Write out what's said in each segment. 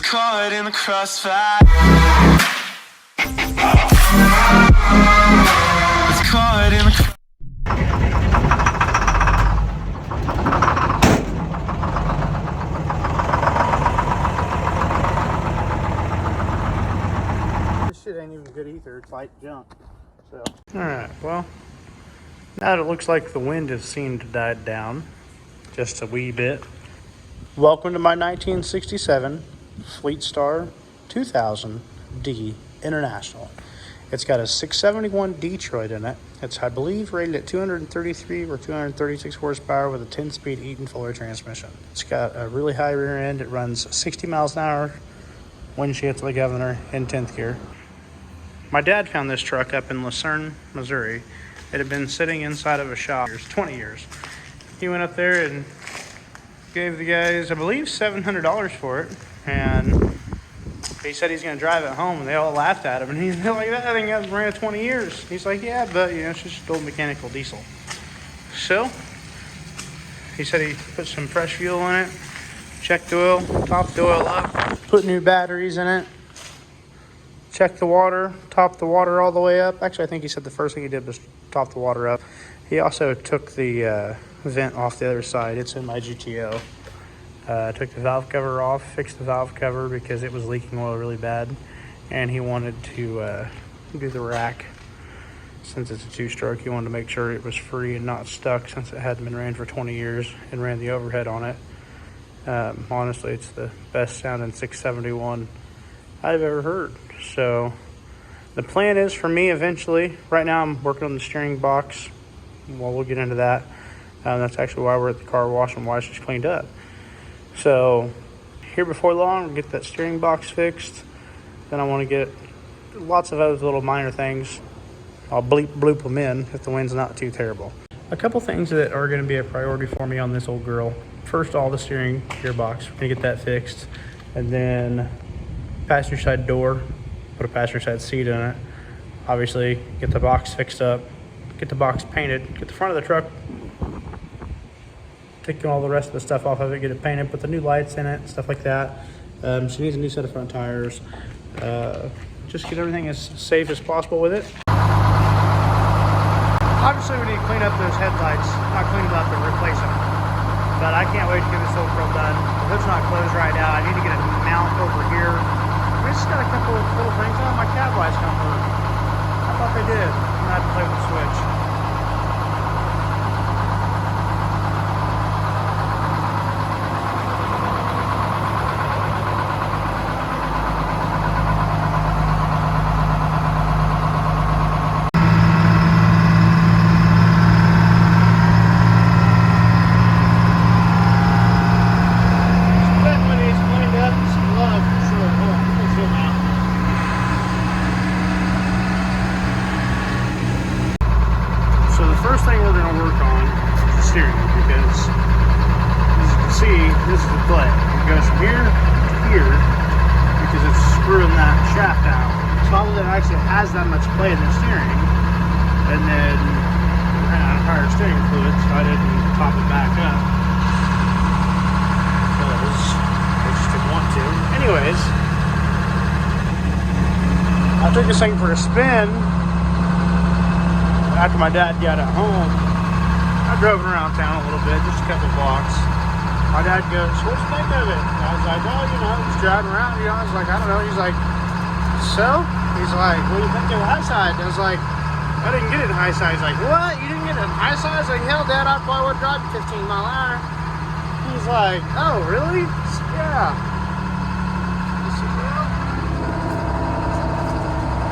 caught in the crossfire. It's caught in the shit ain't even good either. It's like junk. So. Alright, well, now it looks like the wind has seemed to die down just a wee bit. Welcome to my 1967 Fleet Star 2000D International. It's got a 671 Detroit in it. It's, I believe, rated at 233 or 236 horsepower with a 10-speed Eaton Fuller transmission. It's got a really high rear end. It runs 60 miles an hour when she hits the governor in 10th gear. My dad found this truck up in Lucerne, Missouri. It had been sitting inside of a shop for 20 years. He went up there and gave the guys, I believe, $700 for it. And he said he's going to drive it home, and they all laughed at him. And he's like, that thing hasn't ran 20 years. He's like, yeah, but, you know, it's just old mechanical diesel. So, he said he put some fresh fuel in it, checked the oil, topped the oil up, put new batteries in it, checked the water, topped the water all the way up. Actually, I think he said the first thing he did was top the water up. He also took the vent off the other side. It's in my GTO. Took the valve cover off, fixed the valve cover because it was leaking oil really bad. And he wanted to do the rack. Since it's a two-stroke, he wanted to make sure it was free and not stuck since it hadn't been ran for 20 years and ran the overhead on it. Honestly, it's the best sounding 671 I've ever heard. So the plan is for me eventually, right now I'm working on the steering box. Well, we'll get into that. That's actually why we're at the car wash and why it's just cleaned up. So here before long, we'll get that steering box fixed. Then I want to get lots of other little minor things. I'll bloop them in if the wind's not too terrible. A couple things that are going to be a priority for me on this old girl. First, all the steering gearbox. We're going to get that fixed. And then passenger side door. Put a passenger side seat in it. Obviously, get the box fixed up. Get the box painted. Get the front of the truck. Take all the rest of the stuff off of it. Get it painted. Put the new lights in it. Stuff like that. She needs a new set of front tires. Just get everything as safe as possible with it. Obviously, we need to clean up those headlights. Not clean them up, but replace them. But I can't wait to get this old girl done. The hood's not closed right now. I need to get a mount over here. I just got a couple of little things. Oh, my cab lights don't work. I thought they did. I'm gonna have to play with the switch. First thing we're going to work on is the steering, because as you can see, this is the play. It goes from here to here because it's screwing that shaft out. It's not that it actually has that much play in the steering, and then I ran out of higher steering fluid, so I didn't top it back up because I just didn't want to. Anyways, I took this thing for a spin. After my dad got it home, I drove it around town a little bit, just a couple blocks. My dad goes, "What do you think of it?" And I was like, "Oh, you know, just driving around." You know, I was like, "I don't know." He's like, "So?" He's like, "What do you think of high side?" And I was like, "I didn't get it in high side." He's like, "What? You didn't get it in high side?" I was like, "Hell, Dad, I probably would drive 15 mile an hour." He's like, "Oh, really?" Yeah.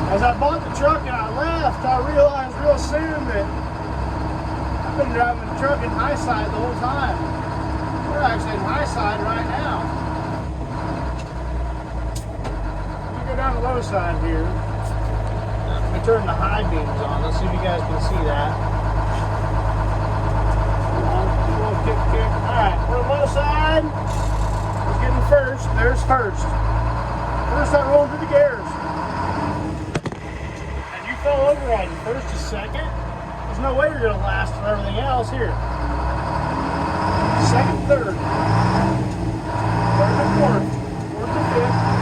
As I bought the truck and I left, I realized real soon that I've been driving the truck in high side the whole time. We're actually in high side right now. Let me go down the low side here. Let me turn the high beams on. Let's see if you guys can see that. One, kick. Alright, we're on the low side. We're getting first. There's first. First I rolled through the gears. Fell over at you first to second. There's no way you're going to last for everything else here. Second, third. Third to fourth. Fourth to fifth.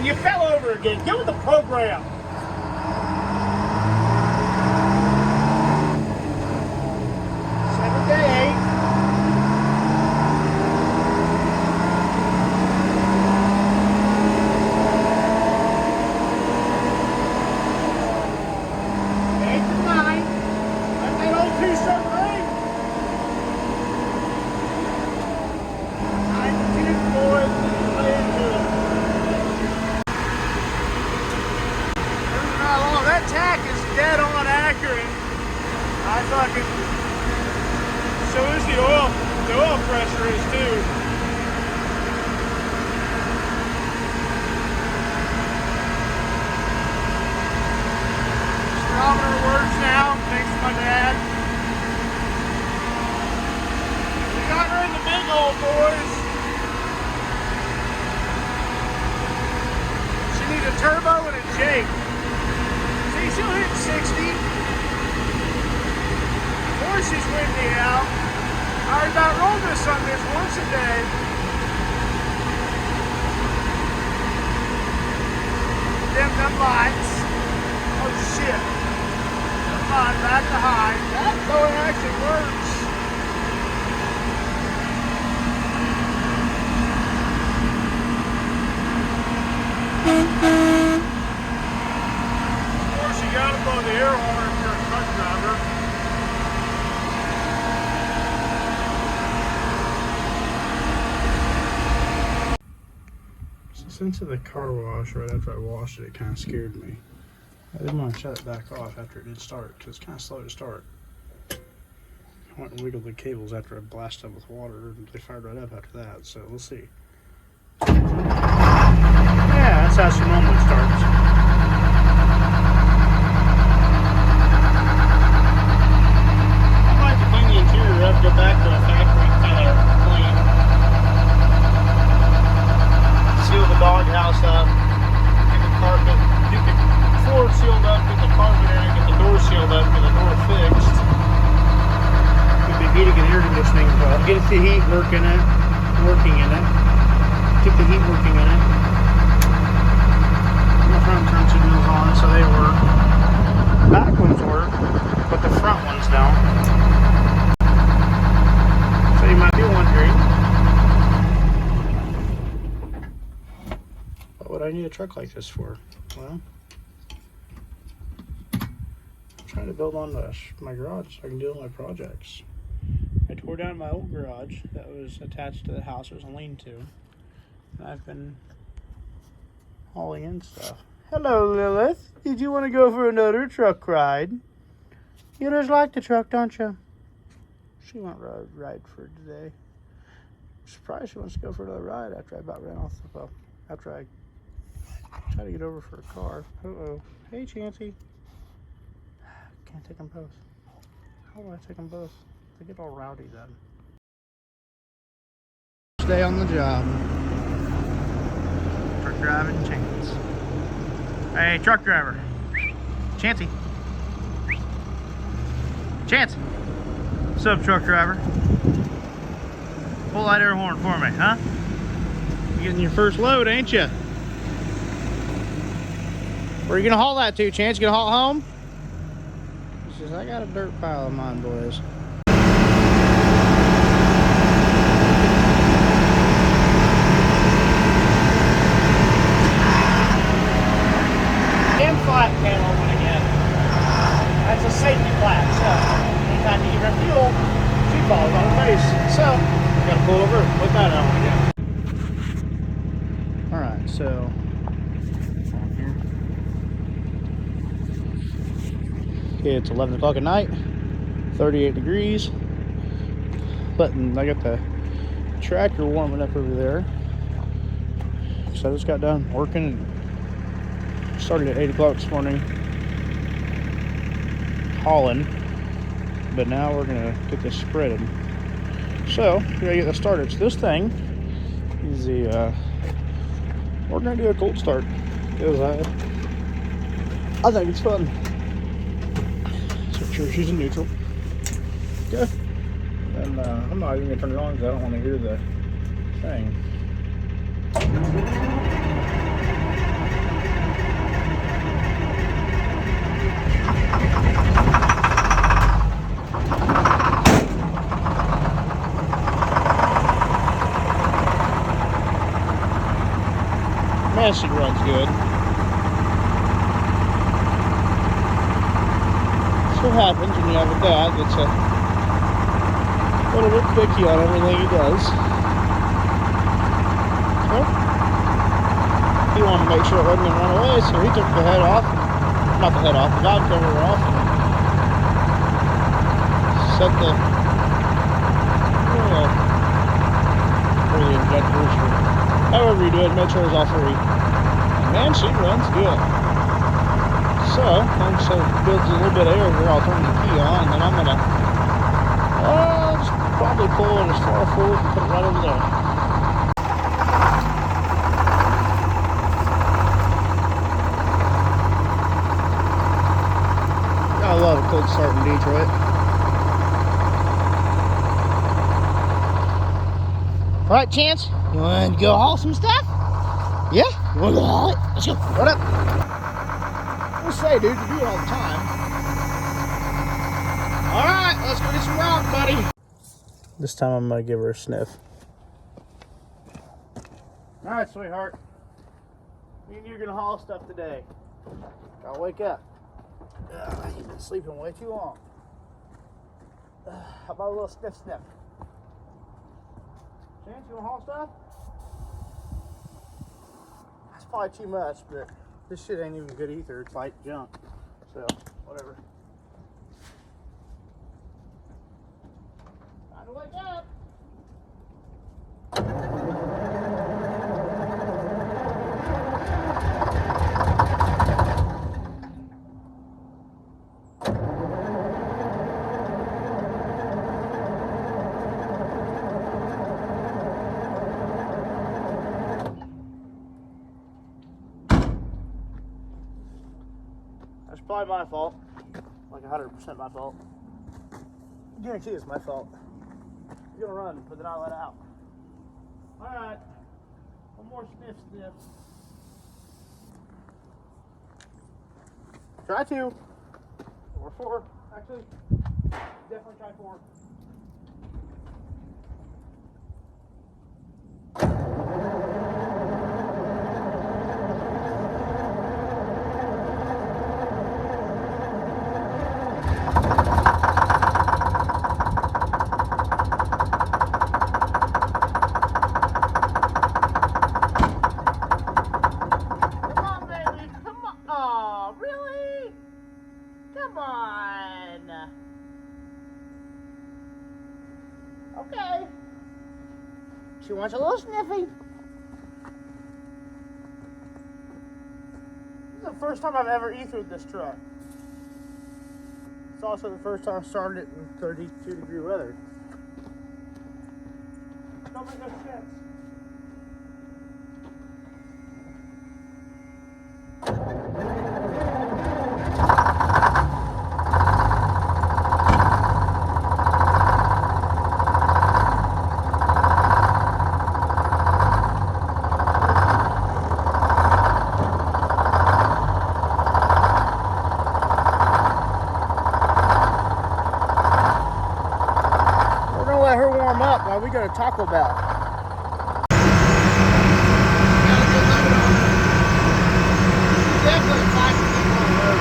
And you fell over again. Get with the program. So is the oil pressure is too. Speedometer works now, thanks to my dad. We got her in the big old boys. She needs a turbo and a Jake. See, she'll hit 60. She's windy out. I about rolled this on this once a day. Them lights. Oh shit. Come on, back to high. That going actually works. Of course, you gotta blow the air horn if you're a truck driver. Into the car wash right after I washed it, it kind of scared me. I didn't want to shut it back off after it did start because it's kind of slow to start. I went and wiggled the cables after I blasted them with water and they fired right up after that, so we'll see. Yeah, that's how she normally starts. I'd like to clean the interior up, go back to the factory kind of clean. Seal the doghouse up, get the carpet, get the floor sealed up, get the carpet in, get the door sealed up, get the door fixed. Get the heating and air conditioning, get the heat working in it. Get the heat working in it. The front turn signals on, so they work. Back ones work, but the front ones don't. So you might be wondering, what I need a truck like this for? Well, I'm trying to build on my garage so I can do all my projects. I tore down my old garage that was attached to the house. It was a lean-to. And I've been hauling in stuff. Hello, Lilith. Did you want to go for another truck ride? You just like the truck, don't you? She went ride for today. I'm surprised she wants to go for another ride after I about ran off the after I try to get over for a car. Uh-oh. Hey, Chancey. Can't take them both. How do I take them both? They get all rowdy then. Stay on the job. Truck driving Chance. Hey, truck driver. Chancey. Chance. What's up, truck driver? Pull that air horn for me, huh? You're getting your first load, ain't you? Where are you gonna haul that to, Chance? You gonna haul it home? He says, I got a dirt pile of mine, boys. Damn flat panel went again. That's a safety flat, so anytime you get fuel, she falls on her face. So, you gotta pull over and put that on again. Alright, so it's 11 o'clock at night, 38 degrees. I got the tractor warming up over there. So I just got done working and started at 8 o'clock this morning hauling. But now we're gonna get this spreaded. So we gotta get this started. So this thing is we're gonna do a cold start because I think it's fun. Sure, she's in neutral. Okay. And I'm not even gonna turn it on because I don't want to hear the thing. Man, she runs good. That's what happens when you have a dad that's a little bit picky on everything he does. So, he wanted to make sure it wasn't going to run away, so he took the head off. Not the head off, the valve cover off. Set the for the injectors or however you do it, make sure it's all free. And man, she runs good. So, once it builds a little bit of air here, I'll turn the key on, and then I'm gonna just probably pull it as far forward and put it right over there. I love a cold start in Detroit. All right, Chance, you want to go haul some stuff? Yeah? You want to go haul it? Let's go. What up? We'll say, dude, you do it all the time. All right, let's go get some rock, buddy. This time I'm going to give her a sniff. All right, sweetheart. Me and you are going to haul stuff today. Gotta wake up. You've been sleeping way too long. How about a little sniff? Chance, you want to haul stuff? That's probably too much, but this shit ain't even good either. It's like junk. So, whatever. Time to wake up. That's probably my fault. Like 100% my fault. I guarantee it's my fault. You're gonna run, but then I'll let it out. Alright. One more sniff. Try 2. Or 4, actually. Definitely try 4. Okay. She wants a little sniffy. This is the first time I've ever ether'd this truck. It's also the first time I started it in 32-degree weather. Don't make no sense. We go to Taco Bell. Definitely 5 people on the road.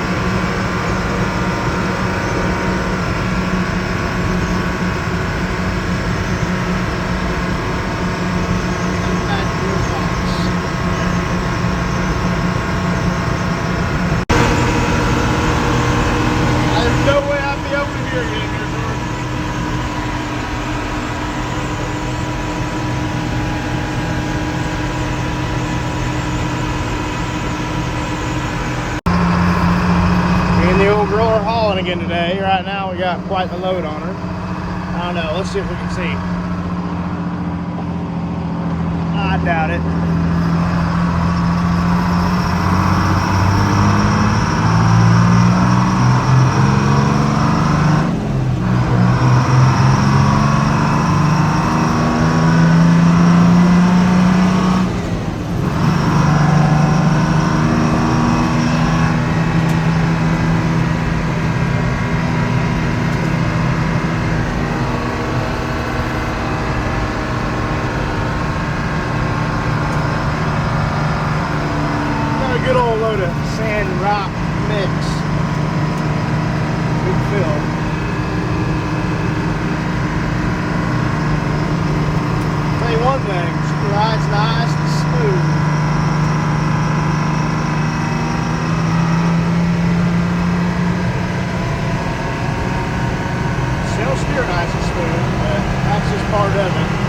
There's no way I'd be over here again. The old girl are hauling again today. Right now we got quite the load on her. I don't know. Let's see if we can see. I doubt it. everything. She rides nice and smooth. She'll steer nice and smooth, but that's just part of it.